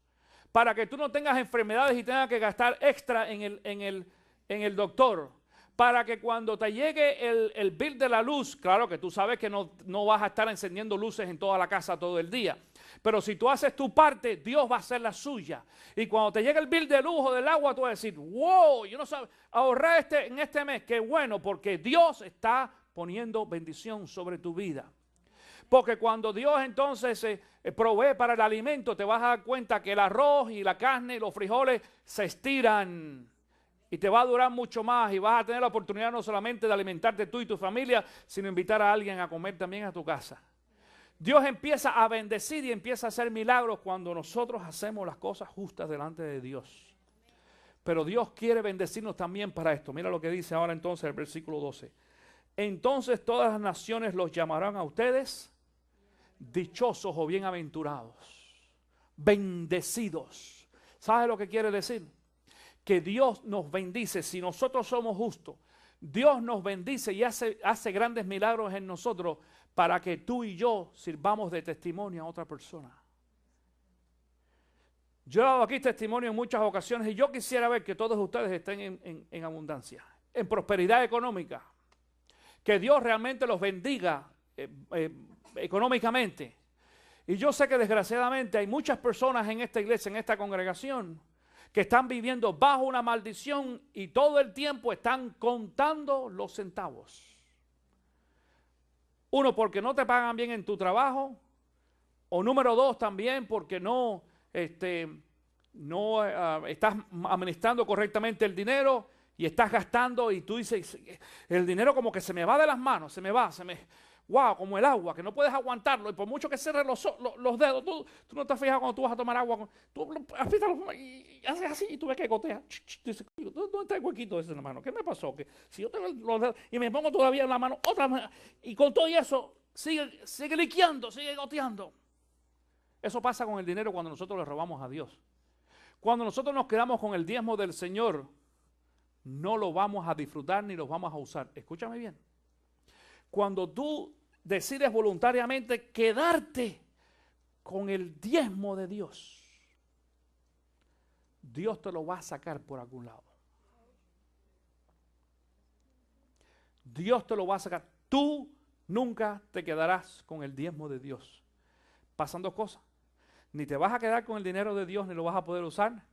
para que tú no tengas enfermedades y tengas que gastar extra en el doctor, para que cuando te llegue el bill de la luz, claro que tú sabes que no vas a estar encendiendo luces en toda la casa todo el día, pero si tú haces tu parte, Dios va a hacer la suya. Y cuando te llegue el bill de luz o del agua, tú vas a decir, wow, yo no sabía, ahorré en este mes, qué bueno, porque Dios está poniendo bendición sobre tu vida. Porque cuando Dios entonces provee para el alimento, te vas a dar cuenta que el arroz y la carne y los frijoles se estiran y te va a durar mucho más y vas a tener la oportunidad no solamente de alimentarte tú y tu familia, sino invitar a alguien a comer también a tu casa. Dios empieza a bendecir y empieza a hacer milagros cuando nosotros hacemos las cosas justas delante de Dios. Pero Dios quiere bendecirnos también para esto. Mira lo que dice ahora entonces el versículo 12. Entonces todas las naciones los llamarán a ustedes dichosos o bienaventurados, bendecidos. ¿Sabes lo que quiere decir? Que Dios nos bendice. Si nosotros somos justos, Dios nos bendice y hace grandes milagros en nosotros para que tú y yo sirvamos de testimonio a otra persona. Yo he dado aquí testimonio en muchas ocasiones y yo quisiera ver que todos ustedes estén en abundancia, en prosperidad económica, que Dios realmente los bendiga económicamente. Y yo sé que desgraciadamente hay muchas personas en esta iglesia, en esta congregación, que están viviendo bajo una maldición y todo el tiempo están contando los centavos. Uno, porque no te pagan bien en tu trabajo, o número dos, también porque no estás administrando correctamente el dinero y estás gastando y tú dices, el dinero como que se me va de las manos, wow, como el agua, que no puedes aguantarlo, y por mucho que cierres los dedos, tú no estás fijado cuando tú vas a tomar agua, tú aprietas y haces así y tú ves que gotea. Dices, ¿dónde está el huequito ese en la mano? ¿Qué me pasó? Que si yo tengo los dedos y me pongo todavía en la mano, otra vez, y con todo eso, sigue liqueando, sigue goteando. Eso pasa con el dinero cuando nosotros le robamos a Dios. Cuando nosotros nos quedamos con el diezmo del Señor, no lo vamos a disfrutar ni lo vamos a usar. Escúchame bien. Cuando tú decides voluntariamente quedarte con el diezmo de Dios, Dios te lo va a sacar por algún lado. Dios te lo va a sacar. Tú nunca te quedarás con el diezmo de Dios. Pasan dos cosas. Ni te vas a quedar con el dinero de Dios, ni lo vas a poder usar,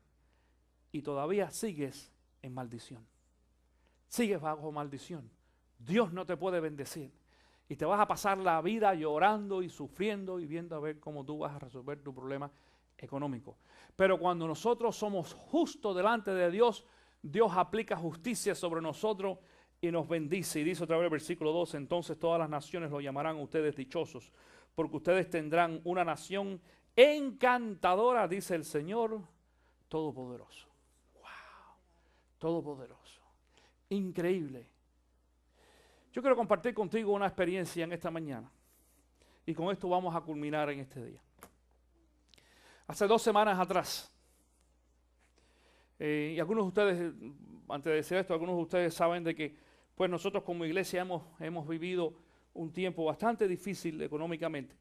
y todavía sigues en maldición. Sigues bajo maldición. Dios no te puede bendecir. Y te vas a pasar la vida llorando y sufriendo y viendo a ver cómo tú vas a resolver tu problema económico. Pero cuando nosotros somos justos delante de Dios, Dios aplica justicia sobre nosotros y nos bendice. Y dice otra vez el versículo 12, entonces todas las naciones lo llamarán a ustedes dichosos, porque ustedes tendrán una nación encantadora, dice el Señor Todopoderoso. ¡Wow! Todopoderoso. Increíble. Yo quiero compartir contigo una experiencia en esta mañana. Y con esto vamos a culminar en este día. Hace 2 semanas atrás, y algunos de ustedes, antes de decir esto, algunos de ustedes saben de que pues nosotros como iglesia hemos vivido un tiempo bastante difícil económicamente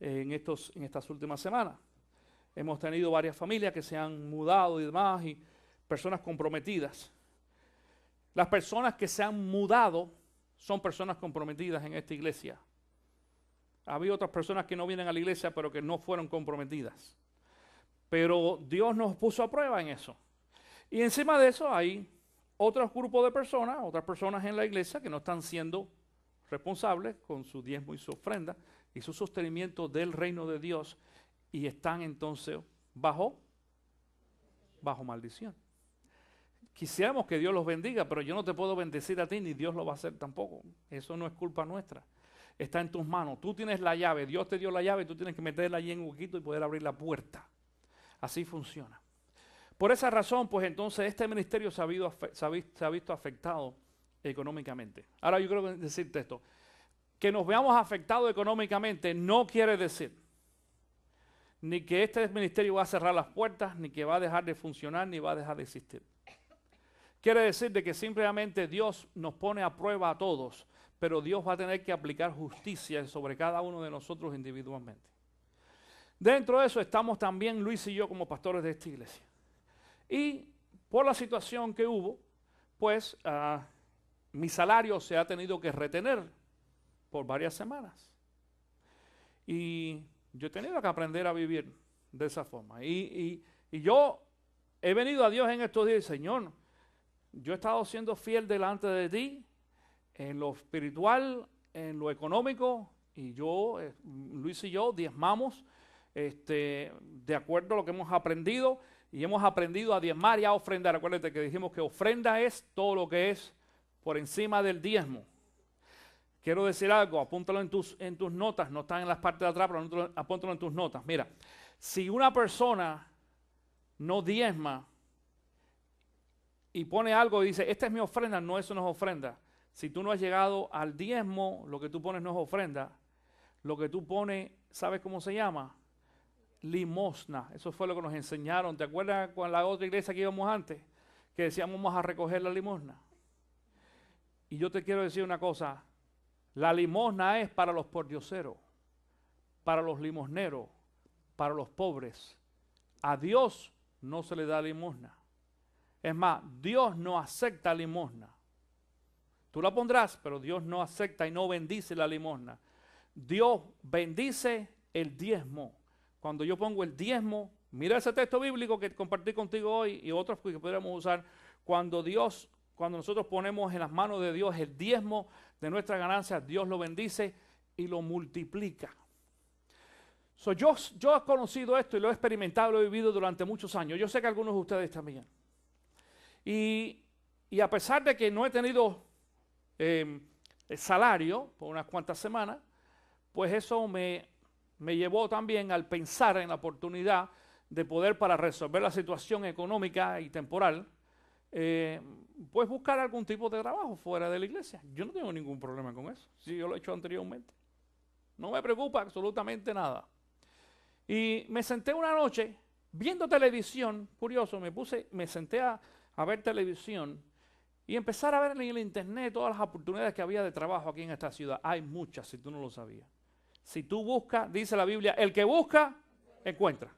en estas últimas semanas. Hemos tenido varias familias que se han mudado y demás, y personas comprometidas. Las personas que se han mudado son personas comprometidas en esta iglesia. Había otras personas que no vienen a la iglesia, pero que no fueron comprometidas. Pero Dios nos puso a prueba en eso. Y encima de eso hay otros grupos de personas, otras personas en la iglesia que no están siendo responsables con su diezmo y su ofrenda y su sostenimiento del reino de Dios, y están entonces bajo maldición. Quisiéramos que Dios los bendiga, pero yo no te puedo bendecir a ti, ni Dios lo va a hacer tampoco. Eso no es culpa nuestra. Está en tus manos. Tú tienes la llave, Dios te dio la llave, tú tienes que meterla allí en un huequito y poder abrir la puerta. Así funciona. Por esa razón, pues entonces este ministerio se ha visto afectado económicamente. Ahora yo quiero decirte esto. Que nos veamos afectados económicamente no quiere decir ni que este ministerio va a cerrar las puertas, ni que va a dejar de funcionar, ni va a dejar de existir. Quiere decir de que simplemente Dios nos pone a prueba a todos, pero Dios va a tener que aplicar justicia sobre cada uno de nosotros individualmente. Dentro de eso estamos también Luis y yo como pastores de esta iglesia. Y por la situación que hubo, pues mi salario se ha tenido que retener por varias semanas. Y yo he tenido que aprender a vivir de esa forma. Y yo he venido a Dios en estos días, Señor, yo he estado siendo fiel delante de ti en lo espiritual, en lo económico, y yo, Luis y yo, diezmamos de acuerdo a lo que hemos aprendido, y hemos aprendido a diezmar y a ofrendar. Acuérdate que dijimos que ofrenda es todo lo que es por encima del diezmo. Quiero decir algo, apúntalo en tus notas, no están en las partes de atrás, pero apúntalo en tus notas. Mira, si una persona no diezma y pone algo y dice, esta es mi ofrenda, no, eso no es ofrenda. Si tú no has llegado al diezmo, lo que tú pones no es ofrenda. Lo que tú pones, ¿sabes cómo se llama? Limosna. Eso fue lo que nos enseñaron. ¿Te acuerdas con la otra iglesia que íbamos antes? Que decíamos, vamos a recoger la limosna. Y yo te quiero decir una cosa. La limosna es para los pordioseros, para los limosneros, para los pobres. A Dios no se le da limosna. Es más, Dios no acepta limosna. Tú la pondrás, pero Dios no acepta y no bendice la limosna. Dios bendice el diezmo. Cuando yo pongo el diezmo, mira ese texto bíblico que compartí contigo hoy y otros que podríamos usar. Cuando nosotros ponemos en las manos de Dios el diezmo de nuestra ganancia, Dios lo bendice y lo multiplica. Yo he conocido esto y lo he experimentado, lo he vivido durante muchos años. Yo sé que algunos de ustedes también. Y a pesar de que no he tenido el salario por unas cuantas semanas, pues eso me llevó también al pensar en la oportunidad de poder, para resolver la situación económica y temporal, pues buscar algún tipo de trabajo fuera de la iglesia. Yo no tengo ningún problema con eso, si yo lo he hecho anteriormente. No me preocupa absolutamente nada. Y me senté una noche viendo televisión, curioso, me senté a ver televisión y empezar a ver en el internet todas las oportunidades que había de trabajo aquí en esta ciudad. Hay muchas, si tú no lo sabías. Si tú buscas, dice la Biblia, el que busca, encuentra.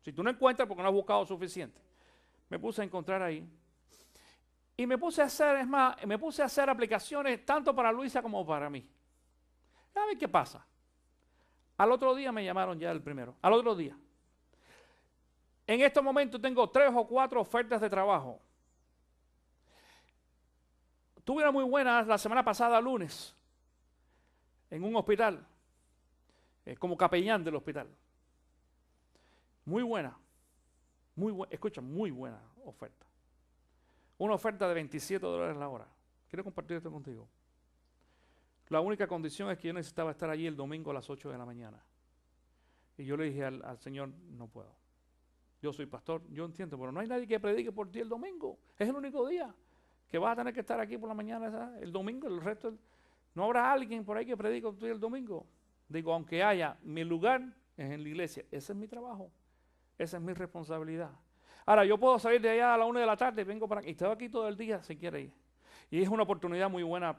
Si tú no encuentras, porque no has buscado suficiente. Me puse a encontrar ahí. Y me puse a hacer aplicaciones tanto para Luisa como para mí. A ver qué pasa. Al otro día me llamaron ya el primero. Al otro día. En estos momentos tengo 3 o 4 ofertas de trabajo. Tuve una muy buena la semana pasada, lunes, en un hospital, como capellán del hospital. Muy buena, escucha, muy buena oferta. Una oferta de $27 la hora. Quiero compartir esto contigo. La única condición es que yo necesitaba estar allí el domingo a las 8 de la mañana. Y yo le dije al Señor, no puedo. Yo soy pastor, yo entiendo, pero no hay nadie que predique por ti el domingo. Es el único día que vas a tener que estar aquí por la mañana, ¿sabes? El domingo, el resto, no habrá alguien por ahí que predique por ti el domingo. Digo, aunque haya, mi lugar es en la iglesia. Ese es mi trabajo, esa es mi responsabilidad. Ahora, yo puedo salir de allá a la 1 de la tarde, vengo para aquí, y estoy aquí todo el día si quiere ir. Y es una oportunidad muy buena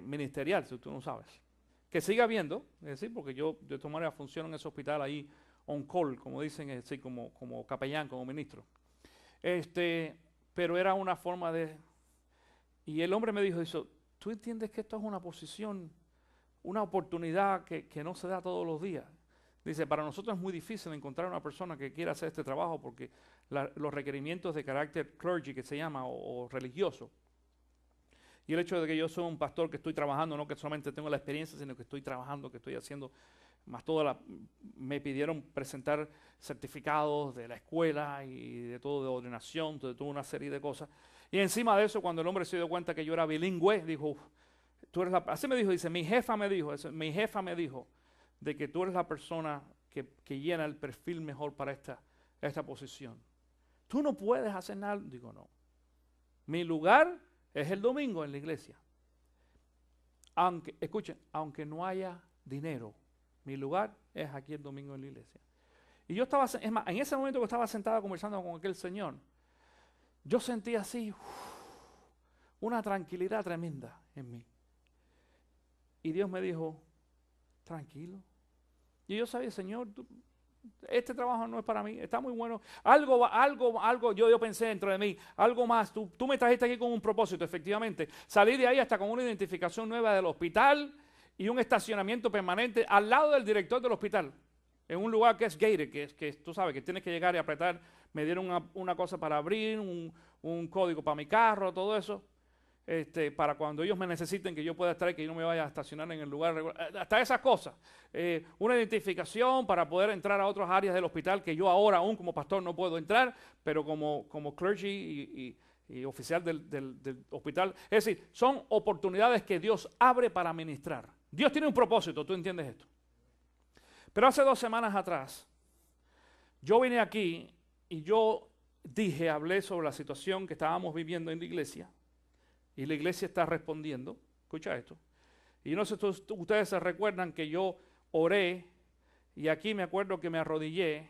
ministerial, si tú no sabes. Que siga habiendo, es decir, porque yo de todas maneras funciono en ese hospital ahí on call, como dicen, es decir, como capellán, como ministro. Pero era una forma de... Y el hombre me dijo, ¿tú entiendes que esto es una posición, una oportunidad que no se da todos los días? Dice, para nosotros es muy difícil encontrar una persona que quiera hacer este trabajo porque los requerimientos de carácter clergy, que se llama, o religioso, y el hecho de que yo soy un pastor que estoy trabajando, no que solamente tengo la experiencia, sino que estoy trabajando, que estoy haciendo, más me pidieron presentar certificados de la escuela y de todo, de ordenación, de toda una serie de cosas. Y encima de eso, cuando el hombre se dio cuenta que yo era bilingüe, dijo, tú eres así me dijo, dice, mi jefa me dijo de que tú eres la persona que llena el perfil mejor para esta posición. Tú no puedes hacer nada. Digo, no. Mi lugar es el domingo en la iglesia. Escuchen, aunque no haya dinero, mi lugar es aquí el domingo en la iglesia. Y yo estaba, es más, en ese momento que estaba sentado conversando con aquel señor, yo sentí así una tranquilidad tremenda en mí. Y Dios me dijo, tranquilo. Y yo sabía, Señor, este trabajo no es para mí, está muy bueno. Algo, yo pensé dentro de mí, algo más. Tú me trajiste aquí con un propósito, efectivamente. Salí de ahí hasta con una identificación nueva del hospital y un estacionamiento permanente al lado del director del hospital, en un lugar que es gated, que tú sabes que tienes que llegar y apretar. Me dieron una cosa para abrir, un código para mi carro, todo eso. Para cuando ellos me necesiten, que yo pueda estar y que yo no me vaya a estacionar en el lugar regular, hasta esas cosas. Una identificación para poder entrar a otras áreas del hospital que yo ahora aún como pastor no puedo entrar, pero como clergy y oficial del hospital. Es decir, son oportunidades que Dios abre para ministrar. Dios tiene un propósito, ¿tú entiendes esto? Pero hace 2 semanas atrás, yo vine aquí y yo hablé sobre la situación que estábamos viviendo en la iglesia. Y la iglesia está respondiendo. Escucha esto. Y no sé si ustedes se recuerdan que yo oré. Y aquí me acuerdo que me arrodillé.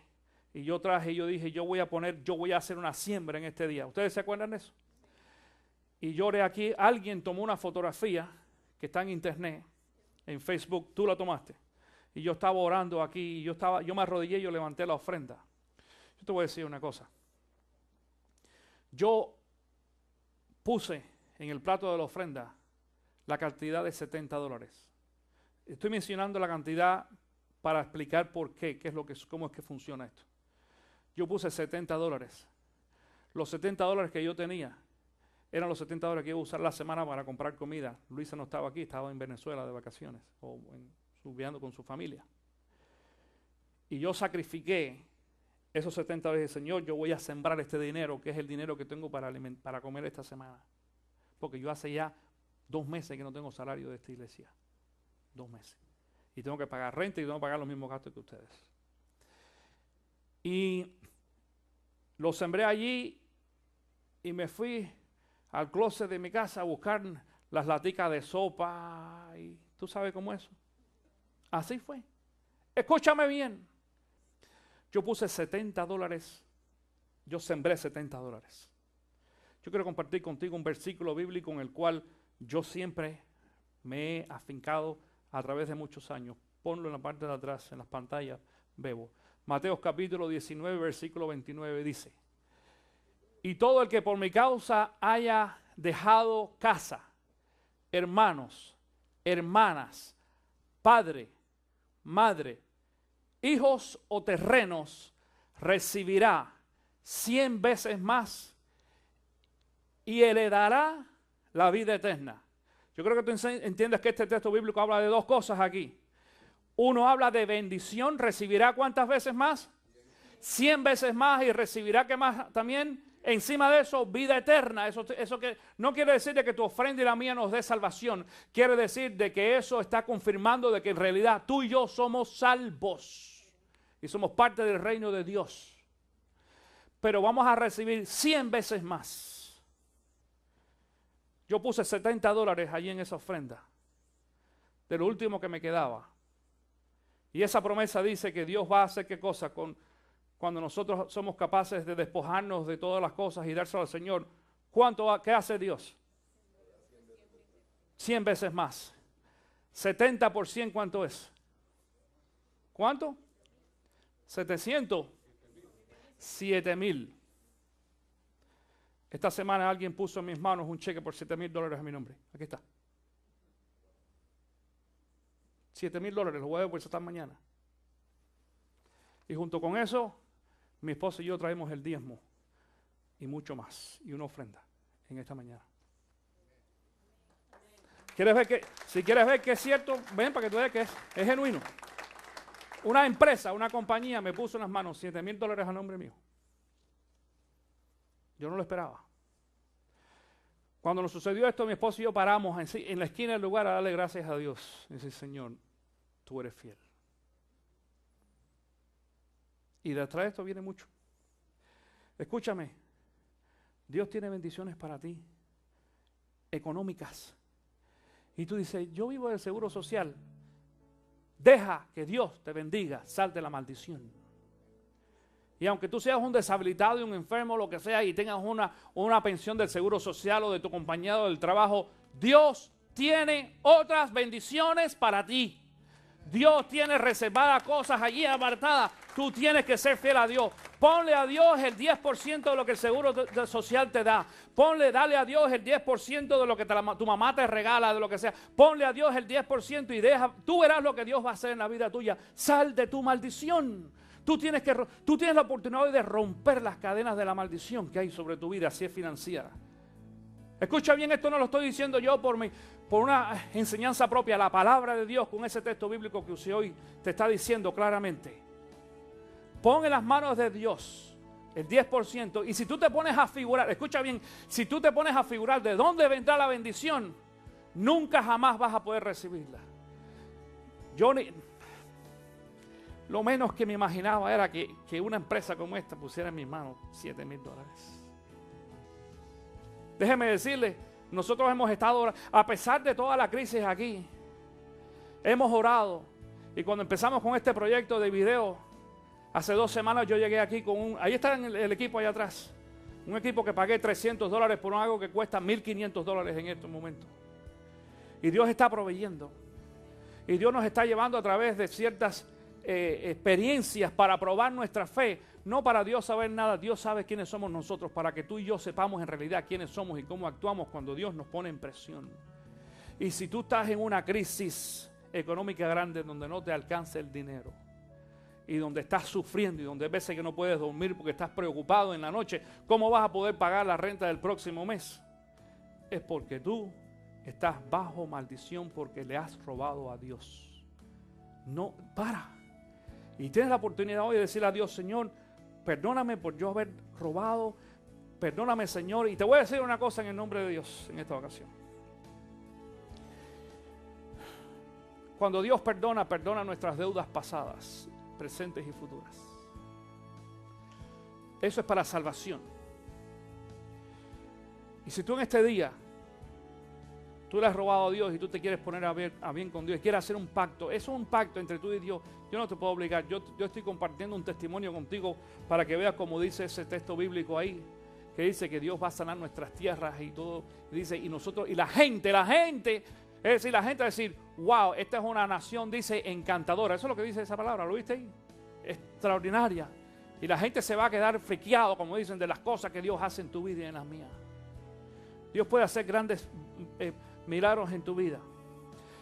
Y yo dije, yo voy a hacer una siembra en este día. ¿Ustedes se acuerdan de eso? Y yo oré aquí. Alguien tomó una fotografía que está en internet, en Facebook. Tú la tomaste. Y yo estaba orando aquí. Y yo me arrodillé y yo levanté la ofrenda. Yo te voy a decir una cosa. Yo puse en el plato de la ofrenda la cantidad de $70. Estoy mencionando la cantidad para explicar por qué, cómo es que funciona esto. Yo puse $70. Los $70 que yo tenía eran los $70 que iba a usar la semana para comprar comida. Luisa no estaba aquí, estaba en Venezuela de vacaciones o viajando con su familia. Y yo sacrifiqué esos $70 y dije, Señor, yo voy a sembrar este dinero, que es el dinero que tengo para comer esta semana. Porque yo hace ya 2 meses que no tengo salario de esta iglesia. 2 meses. Y tengo que pagar renta y tengo que pagar los mismos gastos que ustedes. Y lo sembré allí y me fui al closet de mi casa a buscar las laticas de sopa. Y ¿tú sabes cómo es eso? Así fue. Escúchame bien. Yo puse $70. Yo sembré $70. Yo quiero compartir contigo un versículo bíblico en el cual yo siempre me he afincado a través de muchos años. Ponlo en la parte de atrás, en las pantallas, Bebo. Mateo capítulo 19, versículo 29 dice: y todo el que por mi causa haya dejado casa, hermanos, hermanas, padre, madre, hijos o terrenos, recibirá 100 veces más y heredará la vida eterna. Yo creo que tú entiendes que este texto bíblico habla de 2 cosas aquí. Uno habla de bendición, recibirá ¿cuántas veces más? 100 veces más, y recibirá ¿qué más también? Encima de eso, vida eterna. Eso que no quiere decir de que tu ofrenda y la mía nos dé salvación. Quiere decir de que eso está confirmando de que en realidad tú y yo somos salvos y somos parte del reino de Dios. Pero vamos a recibir 100 veces más. Yo puse $70 allí en esa ofrenda, de lo último que me quedaba. Y esa promesa dice que Dios va a hacer qué cosa cuando nosotros somos capaces de despojarnos de todas las cosas y dárselo al Señor. ¿Qué hace Dios? 100 veces más. 70%, ¿cuánto es? ¿Cuánto? 700. 7,000. Esta semana alguien puso en mis manos un cheque por $7,000 a mi nombre. Aquí está. $7,000, lo voy a depositar mañana. Y junto con eso, mi esposa y yo traemos el diezmo y mucho más, y una ofrenda en esta mañana. Si quieres ver que es cierto, ven para que tú veas que es genuino. Una empresa, una compañía me puso en las manos $7,000 a nombre mío. Yo no lo esperaba. Cuando nos sucedió esto, mi esposo y yo paramos en la esquina del lugar a darle gracias a Dios. Y decir, Señor, tú eres fiel. Y detrás de esto viene mucho. Escúchame, Dios tiene bendiciones para ti, económicas. Y tú dices, yo vivo del seguro social. Deja que Dios te bendiga, salte la maldición. Y aunque tú seas un deshabilitado y un enfermo, lo que sea, y tengas una pensión del seguro social o de tu compañero del trabajo, Dios tiene otras bendiciones para ti. Dios tiene reservadas cosas allí apartadas Tú tienes que ser fiel a Dios. Ponle a Dios el 10% de lo que el seguro social te da. Dale a Dios el 10% de lo que tu mamá te regala, de lo que sea. Ponle a Dios el 10% y tú verás lo que Dios va a hacer en la vida tuya. Sal de tu maldición. Tú tienes la oportunidad hoy de romper las cadenas de la maldición que hay sobre tu vida, si es financiera. Escucha bien, esto no lo estoy diciendo yo por una enseñanza propia. La palabra de Dios con ese texto bíblico que usted hoy te está diciendo claramente. Pon en las manos de Dios el 10%. Y si tú te pones a figurar, escucha bien, si tú te pones a figurar de dónde vendrá la bendición, nunca jamás vas a poder recibirla. Lo menos que me imaginaba era que una empresa como esta pusiera en mis manos $7,000. Déjeme decirle, nosotros hemos estado, a pesar de toda la crisis aquí, hemos orado. Y cuando empezamos con este proyecto de video, hace 2 semanas yo llegué aquí con ahí está el equipo allá atrás. Un equipo que pagué $300 por algo que cuesta $1,500 en estos momentos. Y Dios está proveyendo. Y Dios nos está llevando a través de ciertas experiencias para probar nuestra fe. No para Dios saber nada. Dios sabe quiénes somos nosotros, para que tú y yo sepamos en realidad quiénes somos y cómo actuamos cuando Dios nos pone en presión. Y si tú estás en una crisis económica grande donde no te alcanza el dinero, y donde estás sufriendo y donde hay veces que no puedes dormir porque estás preocupado en la noche, ¿cómo vas a poder pagar la renta del próximo mes? Es porque tú estás bajo maldición porque le has robado a Dios. No, para. Y tienes la oportunidad hoy de decirle a Dios, Señor, perdóname por yo haber robado, perdóname, Señor. Y te voy a decir una cosa en el nombre de Dios en esta ocasión. Cuando Dios perdona nuestras deudas pasadas, presentes y futuras. Eso es para salvación. Y si tú en este día tú le has robado a Dios y tú te quieres poner a bien con Dios y quieres hacer un pacto, eso es un pacto entre tú y Dios. Yo no te puedo obligar. Yo estoy compartiendo un testimonio contigo para que veas como dice ese texto bíblico ahí, que dice que Dios va a sanar nuestras tierras y todo. Y dice, y nosotros, y la gente, es decir, la gente va a decir, wow, esta es una nación, dice, encantadora. Eso es lo que dice esa palabra, ¿lo viste ahí? Extraordinaria. Y la gente se va a quedar friqueado, como dicen, de las cosas que Dios hace en tu vida y en las mías. Dios puede hacer grandes milagros en tu vida.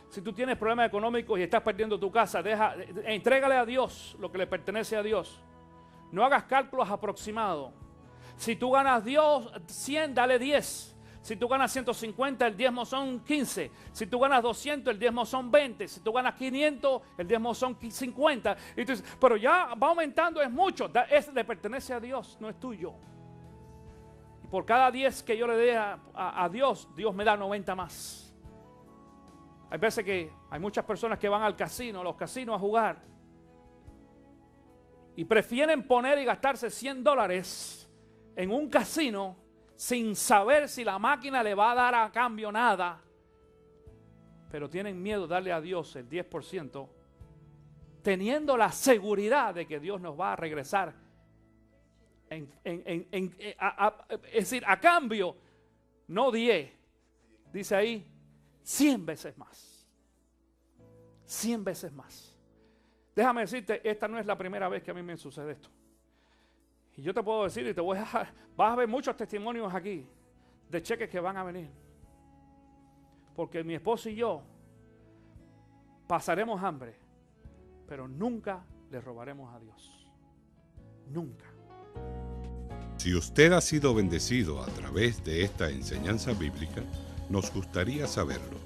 Si tú tienes problemas económicos y estás perdiendo tu casa, entrégale a Dios lo que le pertenece a Dios. No hagas cálculos aproximados. Si tú ganas 100, dale 10. Si tú ganas 150, el diezmo son 15. Si tú ganas 200, el diezmo son 20. Si tú ganas 500, el diezmo son 50. Y tú dices, pero ya va aumentando, es mucho. Le pertenece a Dios, no es tuyo. Y por cada 10 que yo le dé a Dios, Dios me da 90 más. Hay veces que hay muchas personas que van al casino, a los casinos a jugar. Y prefieren poner y gastarse $100 en un casino sin saber si la máquina le va a dar a cambio nada, pero tienen miedo de darle a Dios el 10%, teniendo la seguridad de que Dios nos va a regresar es decir, a cambio, no 10, dice ahí, 100 veces más. 100 veces más. Déjame decirte, esta no es la primera vez que a mí me sucede esto. Y yo te puedo decir, y vas a ver muchos testimonios aquí de cheques que van a venir. Porque mi esposo y yo pasaremos hambre, pero nunca le robaremos a Dios. Nunca. Si usted ha sido bendecido a través de esta enseñanza bíblica, nos gustaría saberlo.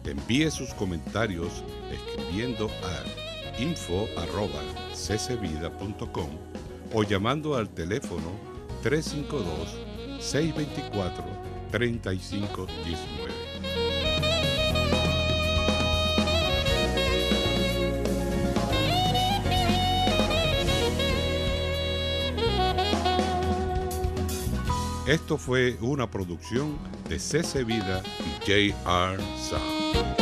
Envíe sus comentarios escribiendo a info@ccvida.com o llamando al teléfono 352-624-3519. Esto fue una producción de CC Vida y J.R. Sound.